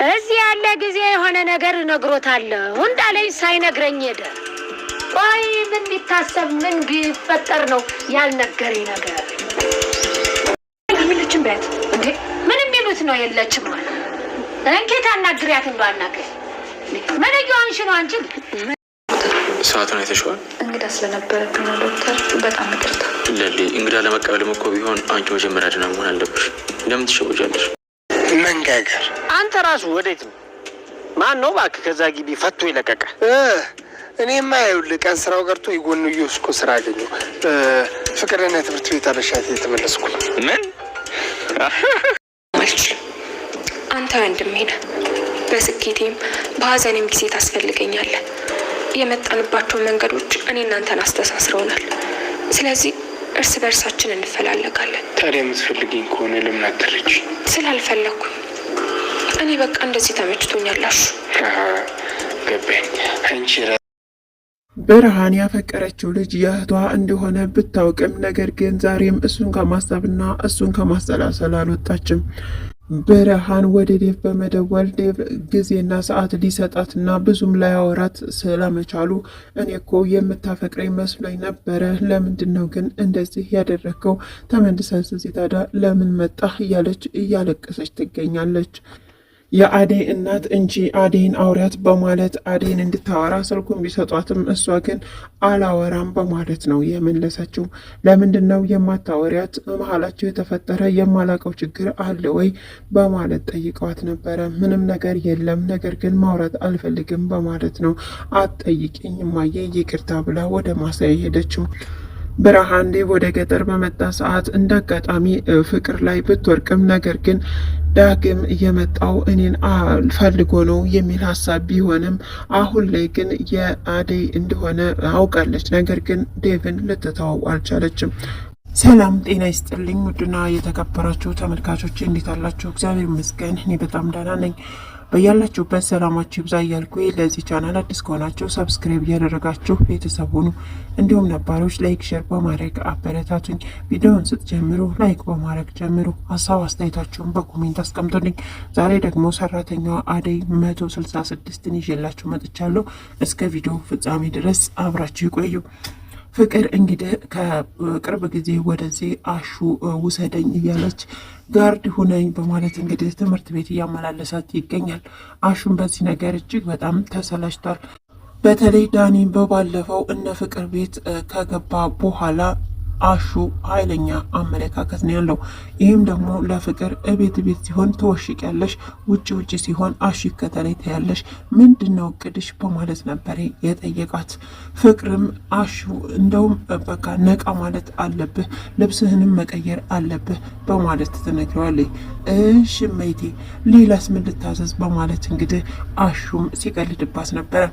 እዚህ ያለ ጊዜ የሆነ ነገር ነግሮታል እንዳለኝ ሳይነግረኝ ሄደ። ቆይ ምን ቢታሰብ ምን ቢፈጠር ነው ያልነገረኝ ነገር? ምንልችም በት እንዴ ምንም የሚሉት ነው የለችም ማለት እንኬት አናግሪያት እንዳናገር ምን እየሆንሽ ነው አንቺ? ሰዓቱን አይተሽዋል? እንግዳ ስለነበረብኝ ነው ዶክተር፣ በጣም ይቅርታ። ለሊ እንግዳ ለመቀበልም እኮ ቢሆን አንቺ መጀመሪያ ደህና መሆን አለብሽ። ለምን ትሸወጃለሽ? መንጋገር አንተ ራሱ ወዴት ነው? ማን ነው እባክህ ከዛ ግቢ ፈቶ ይለቀቀ? እኔማ ይኸውልህ ቀን ስራው ቀርቶ የጎንዮሽ እኮ ስራ አገኘሁ። ፍቅርና ትምህርት ቤት አበሻት የተመለስኩ። ምን አልችልም። አንተ ወንድሜ ነህ። በስኬቴም በሀዘኔም ጊዜ ታስፈልገኛለህ። የመጣንባቸው መንገዶች እኔ እናንተን አስተሳስረውናል። ስለዚህ እርስ በርሳችን እንፈላለጋለን። ታዲያ የምትፈልጊኝ ከሆነ ለምን አትረጂ? ስላልፈለኩ እኔ በቃ እንደዚህ ተመችቶኛላሽ። ገባኝ። አንቺ ብርሃን ያፈቀረችው ልጅ የእህቷ እንደሆነ ብታውቅም ነገር ግን ዛሬም እሱን ከማሰብና እሱን ከማሰላሰል አልወጣችም። ብርሃን ወደ ዴቭ በመደወል ዴቭ ጊዜና ሰዓት ሊሰጣትና ብዙም ላያወራት ስለመቻሉ እኔ እኮ የምታፈቅረኝ መስሎኝ ነበረ፣ ለምንድን ነው ግን እንደዚህ ያደረግከው? ተመልሰህ እዚህ ታዲያ ለምን መጣህ? እያለች እያለቀሰች ትገኛለች። የአደይ እናት እንጂ አደይን አውሪያት በማለት አደይን እንድታወራ ስልኩን ቢሰጧትም እሷ ግን አላወራም በማለት ነው የመለሰችው። ለምንድን ነው የማታወሪያት? መሀላቸው የተፈጠረ የማላቀው ችግር አለ ወይ በማለት ጠይቀዋት ነበረ። ምንም ነገር የለም፣ ነገር ግን ማውራት አልፈልግም በማለት ነው። አትጠይቂኝ እማዬ ይቅርታ ብላ ወደ ማሳያ ሄደችው። ብርሃን ዴቭ ወደ ገጠር በመጣ ሰዓት እንደ አጋጣሚ ፍቅር ላይ ብትወርቅም ነገር ግን ዳግም የመጣው እኔን ፈልጎ ነው የሚል ሀሳብ ቢሆንም አሁን ላይ ግን የአደይ እንደሆነ አውቃለች። ነገር ግን ዴቭን ልትተወው አልቻለችም። ሰላም ጤና ይስጥልኝ ውድና የተከበራችሁ ተመልካቾች እንዴት አላችሁ? እግዚአብሔር ይመስገን እኔ በጣም ደህና ነኝ። በያላችሁበት ሰላማችሁ ይብዛ እያልኩ ለዚህ ቻናል አዲስ ከሆናችሁ ሰብስክራይብ እያደረጋችሁ ቤተሰብ ሁኑ። እንዲሁም ነባሮች ላይክ፣ ሼር በማድረግ አበረታቱኝ። ቪዲዮውን ስትጀምሩ ላይክ በማድረግ ጀምሩ። ሀሳብ አስተያየታችሁን በኮሜንት አስቀምጡልኝ። ዛሬ ደግሞ ሰራተኛዋ አደይ 166ን ይዤላችሁ መጥቻለሁ። እስከ ቪዲዮ ፍጻሜ ድረስ አብራችሁ ይቆዩ። ፍቅር እንግዲህ ከቅርብ ጊዜ ወደዚህ አሹ ውሰደኝ እያለች ጋርድ ሁነኝ በማለት እንግዲህ ትምህርት ቤት እያመላለሳት ይገኛል። አሹን በዚህ ነገር እጅግ በጣም ተሰላችቷል። በተለይ ዳኒ በባለፈው እነ ፍቅር ቤት ከገባ በኋላ አሹ ኃይለኛ አመለካከት ነው ያለው። ይህም ደግሞ ለፍቅር እቤት ሲሆን ትወሽቂያለሽ፣ ውጭ ሲሆን አሹ ይከተለኝ ትያለሽ፣ ምንድነው እቅድሽ በማለት ነበር የጠየቃት። ፍቅርም አሹ እንደውም በቃ ነቃ ማለት አለብህ፣ ልብስህንም መቀየር አለብህ በማለት ትነግረዋለች። እሺ እመይቴ ሌላስ ምን ልታዘዝ በማለት እንግዲህ አሹም ሲቀልድባት ነበረ።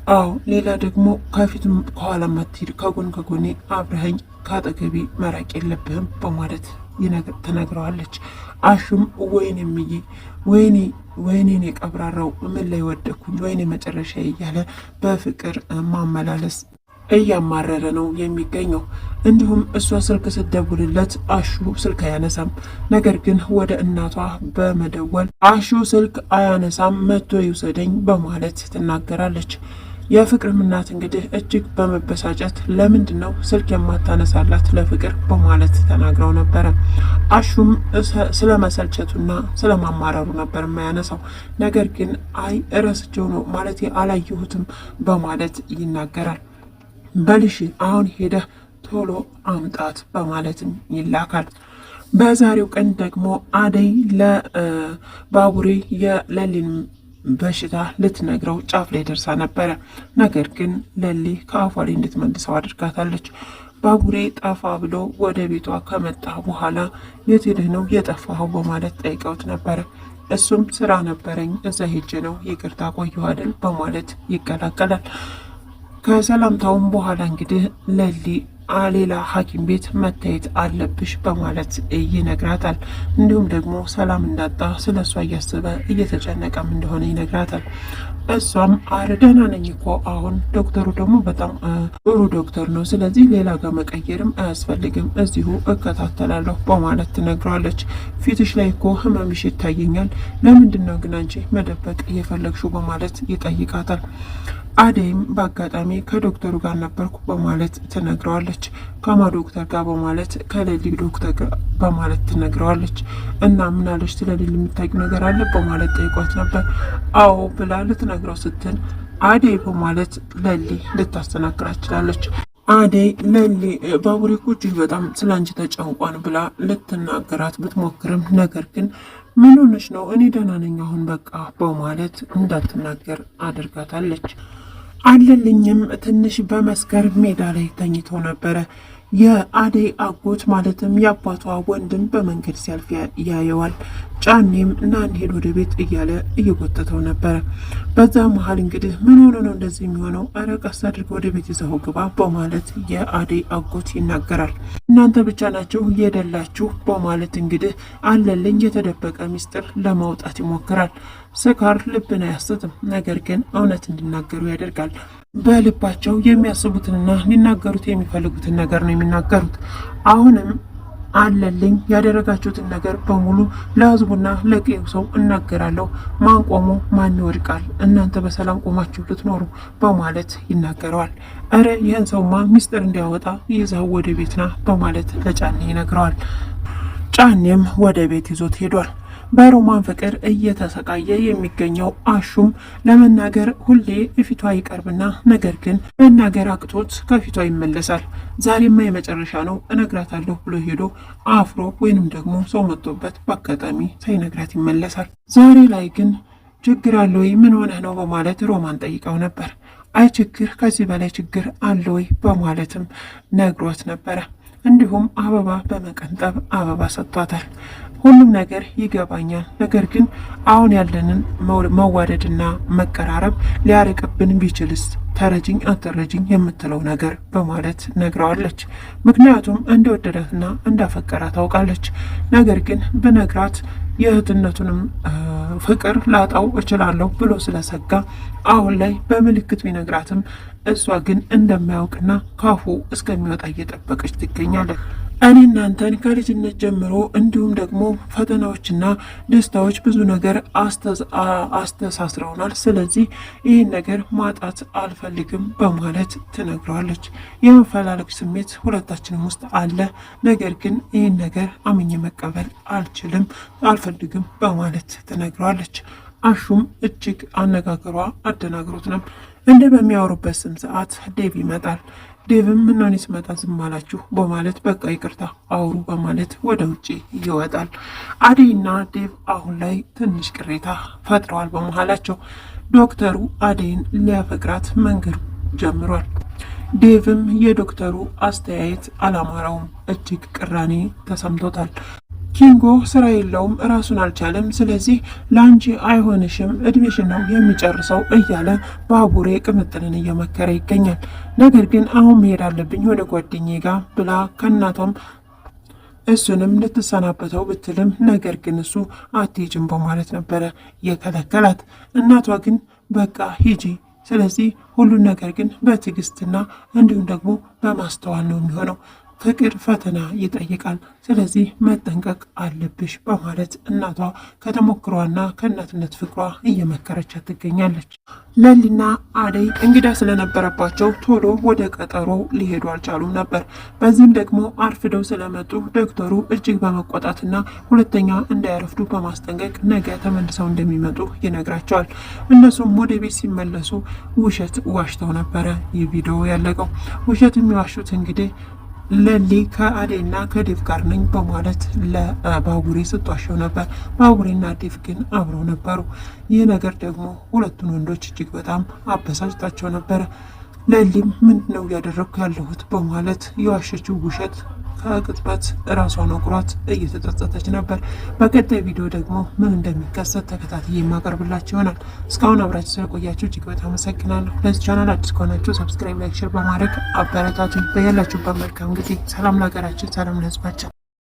አዎ ሌላ ደግሞ ከፊትም ከኋላ ማትሄድ ከጎኔ አብረኸኝ ከአጠገቤ መራቅ የለብህም በማለት ትነግረዋለች። አሹም ወይኔ እምዬ ወይኔ ቀብራራው ምን ላይ ወደኩኝ ወይኔ መጨረሻ እያለ በፍቅር ማመላለስ እያማረረ ነው የሚገኘው። እንዲሁም እሷ ስልክ ስትደውልለት አሹ ስልክ አያነሳም። ነገር ግን ወደ እናቷ በመደወል አሹ ስልክ አያነሳም መጥቶ ይውሰደኝ በማለት ትናገራለች። የፍቅርም እናት እንግዲህ እጅግ በመበሳጨት ለምንድን ነው ስልክ የማታነሳላት ለፍቅር በማለት ተናግረው ነበረ። አሹም ስለመሰልቸቱና ስለማማረሩ ነበር የማያነሳው። ነገር ግን አይ እረስቸው ነው ማለት አላየሁትም በማለት ይናገራል። በልሽ አሁን ሄደህ ቶሎ አምጣት በማለትም ይላካል። በዛሬው ቀን ደግሞ አደይ ለባቡሬ የለሊን በሽታ ልትነግረው ጫፍ ላይ ደርሳ ነበረ። ነገር ግን ለሊ ከአፏ ላይ እንድትመልሰው አድርጋታለች። ባቡሬ ጠፋ ብሎ ወደ ቤቷ ከመጣ በኋላ የት ሄደህ ነው የጠፋኸው በማለት ጠይቀውት ነበረ። እሱም ስራ ነበረኝ እዛ ሄጄ ነው ይቅርታ ቆየሁ አይደል በማለት ይቀላቀላል። ከሰላምታውም በኋላ እንግዲህ ለሊ ሌላ ሐኪም ቤት መታየት አለብሽ በማለት ይነግራታል። እንዲሁም ደግሞ ሰላም እንዳጣ ስለሷ እያሰበ እየተጨነቀም እንደሆነ ይነግራታል። እሷም አረ ደህና ነኝ እኮ አሁን ዶክተሩ ደግሞ በጣም ጥሩ ዶክተር ነው፣ ስለዚህ ሌላ ጋር መቀየርም አያስፈልግም፣ እዚሁ እከታተላለሁ በማለት ትነግረዋለች። ፊትሽ ላይ እኮ ህመምሽ ይታየኛል፣ ለምንድን ነው ግን አንቺ መደበቅ እየፈለግሽው በማለት ይጠይቃታል። አደይም በአጋጣሚ ከዶክተሩ ጋር ነበርኩ በማለት ትነግረዋለች። ከማ ዶክተር ጋር በማለት ከሌሊ ዶክተር ጋር በማለት ትነግረዋለች። እና ምናለች ስለ ሌሊ የምታውቂው ነገር አለ በማለት ጠይቋት ነበር። አዎ ብላ ልትነግረው ስትል አደይ በማለት ሌሊ ልታስተናግራት ችላለች። አደይ ሌሊ ባቡሬ እኮ እጅግ በጣም ስለ አንቺ ተጨንቋን ብላ ልትናገራት ብትሞክርም ነገር ግን ምን ሆነሽ ነው? እኔ ደህና ነኝ አሁን በቃ በማለት እንዳትናገር አድርጋታለች። አለልኝም ትንሽ በመስከር ሜዳ ላይ ተኝቶ ነበረ። የአደይ አጎት ማለትም የአባቷ ወንድም በመንገድ ሲያልፍ ያየዋል። ጫኔም እና እንሄድ ወደ ቤት እያለ እየጎተተው ነበረ። በዛ መሀል እንግዲህ ምን ሆኖ ነው እንደዚህ የሚሆነው? አረ ቀስ አድርገህ ወደ ቤት ይዘው ግባ በማለት የአደይ አጎት ይናገራል። እናንተ ብቻ ናችሁ የደላችሁ በማለት እንግዲህ አለልኝ የተደበቀ ሚስጥር ለማውጣት ይሞክራል። ስካር ልብን አያስትም፣ ነገር ግን እውነት እንዲናገሩ ያደርጋል። በልባቸው የሚያስቡትንና ሊናገሩት የሚፈልጉትን ነገር ነው የሚናገሩት። አሁንም አለልኝ ያደረጋችሁትን ነገር በሙሉ ለህዝቡና ለቀዩ ሰው እናገራለሁ፣ ማን ቆሞ ማን ይወድቃል፣ እናንተ በሰላም ቆማችሁ ልትኖሩ በማለት ይናገረዋል። እረ ይህን ሰውማ ሚስጥር እንዲያወጣ ይዘው ወደ ቤትና በማለት ለጫኔ ይነግረዋል። ጫኔም ወደ ቤት ይዞት ሄዷል። በሮማን ፍቅር እየተሰቃየ የሚገኘው አሹም ለመናገር ሁሌ ፊቷ ይቀርብና ነገር ግን መናገር አቅቶት ከፊቷ ይመለሳል። ዛሬማ የመጨረሻ ነው እነግራታለሁ ብሎ ሄዶ አፍሮ ወይንም ደግሞ ሰው መጥቶበት በአጋጣሚ ሳይነግራት ይመለሳል። ዛሬ ላይ ግን ችግር አለ ወይ? ምን ሆነህ ነው? በማለት ሮማን ጠይቀው ነበር። አይ ችግር ከዚህ በላይ ችግር አለ ወይ? በማለትም ነግሯት ነበረ። እንዲሁም አበባ በመቀንጠብ አበባ ሰጥቷታል። ሁሉም ነገር ይገባኛል፣ ነገር ግን አሁን ያለንን መዋደድና መቀራረብ ሊያርቅብን ቢችልስ ተረጅኝ አትረጅኝ የምትለው ነገር በማለት ነግረዋለች። ምክንያቱም እንደወደዳትና እንዳፈቀራት ታውቃለች። ነገር ግን ብነግራት የእህትነቱንም ፍቅር ላጣው እችላለሁ ብሎ ስለሰጋ አሁን ላይ በምልክት ቢነግራትም እሷ ግን እንደማያውቅና ካፉ እስከሚወጣ እየጠበቀች ትገኛለች። እኔ እናንተን ከልጅነት ጀምሮ እንዲሁም ደግሞ ፈተናዎችና ደስታዎች ብዙ ነገር አስተሳስረውናል። ስለዚህ ይህን ነገር ማጣት አልፈልግም በማለት ትነግረዋለች። የመፈላለግ ስሜት ሁለታችንም ውስጥ አለ፣ ነገር ግን ይህን ነገር አምኜ መቀበል አልፈልግም በማለት ትነግረዋለች። አሹም እጅግ አነጋገሯ አደናግሮት ነበር። እንደ በሚያወሩበት ሰዓት ዴቭ ይመጣል። ዴቭም ምናኔ ስመጣ ዝም አላችሁ በማለት በቃ ይቅርታ አውሩ በማለት ወደ ውጭ ይወጣል። አደይና ዴቭ አሁን ላይ ትንሽ ቅሬታ ፈጥረዋል በመሀላቸው። ዶክተሩ አደይን ሊያፈቅራት መንገድ ጀምሯል። ዴቭም የዶክተሩ አስተያየት አላማራውም፣ እጅግ ቅራኔ ተሰምቶታል። ኪንጎ ስራ የለውም፣ ራሱን አልቻለም፣ ስለዚህ ለአንቺ አይሆንሽም፣ እድሜሽን ነው የሚጨርሰው እያለ ባቡሬ ቅምጥልን እየመከረ ይገኛል። ነገር ግን አሁን መሄድ አለብኝ ወደ ጓደኛዬ ጋር ብላ ከእናቷም እሱንም ልትሰናበተው ብትልም ነገር ግን እሱ አትሄጂም በማለት ነበረ የከለከላት። እናቷ ግን በቃ ሂጂ፣ ስለዚህ ሁሉን ነገር ግን በትዕግስትና እንዲሁም ደግሞ በማስተዋል ነው የሚሆነው፣ ፍቅር ፈተና ይጠይቃል፣ ስለዚህ መጠንቀቅ አለብሽ በማለት እናቷ ከተሞክሯና ከእናትነት ፍቅሯ እየመከረቻት ትገኛለች። ለሊና አደይ እንግዳ ስለነበረባቸው ቶሎ ወደ ቀጠሮ ሊሄዱ አልቻሉም ነበር። በዚህም ደግሞ አርፍደው ስለመጡ ዶክተሩ እጅግ በመቆጣትና ሁለተኛ እንዳያረፍዱ በማስጠንቀቅ ነገ ተመልሰው እንደሚመጡ ይነግራቸዋል። እነሱም ወደ ቤት ሲመለሱ ውሸት ዋሽተው ነበረ ይህ ቪዲዮ ያለቀው። ውሸት የሚዋሹት እንግዲህ ለሊ ከአደይና ከዴቭ ጋር ነኝ በማለት ለባቡሬ ስትዋሸው ነበር። ባቡሬና ዴቭ ግን አብረው ነበሩ። ይህ ነገር ደግሞ ሁለቱን ወንዶች እጅግ በጣም አበሳጭታቸው ነበረ። ለሊም ምንድን ነው እያደረግኩ ያለሁት በማለት የዋሸችው ውሸት ከቅጽበት ራሷን አጉሯት እየተጸጸተች ነበር። በቀጣይ ቪዲዮ ደግሞ ምን እንደሚከሰት ተከታትዬ የማቀርብላችሁ ይሆናል። እስካሁን አብራችሁ ስለቆያችሁ እጅግ በጣም አመሰግናለሁ። ለዚህ ቻናል አዲስ ከሆናችሁ ሰብስክራይብ፣ ላይክ፣ ሼር በማድረግ አበረታቱኝ። በያላችሁበት መልካም ጊዜ። ሰላም ለሀገራችን፣ ሰላም ለሕዝባችን።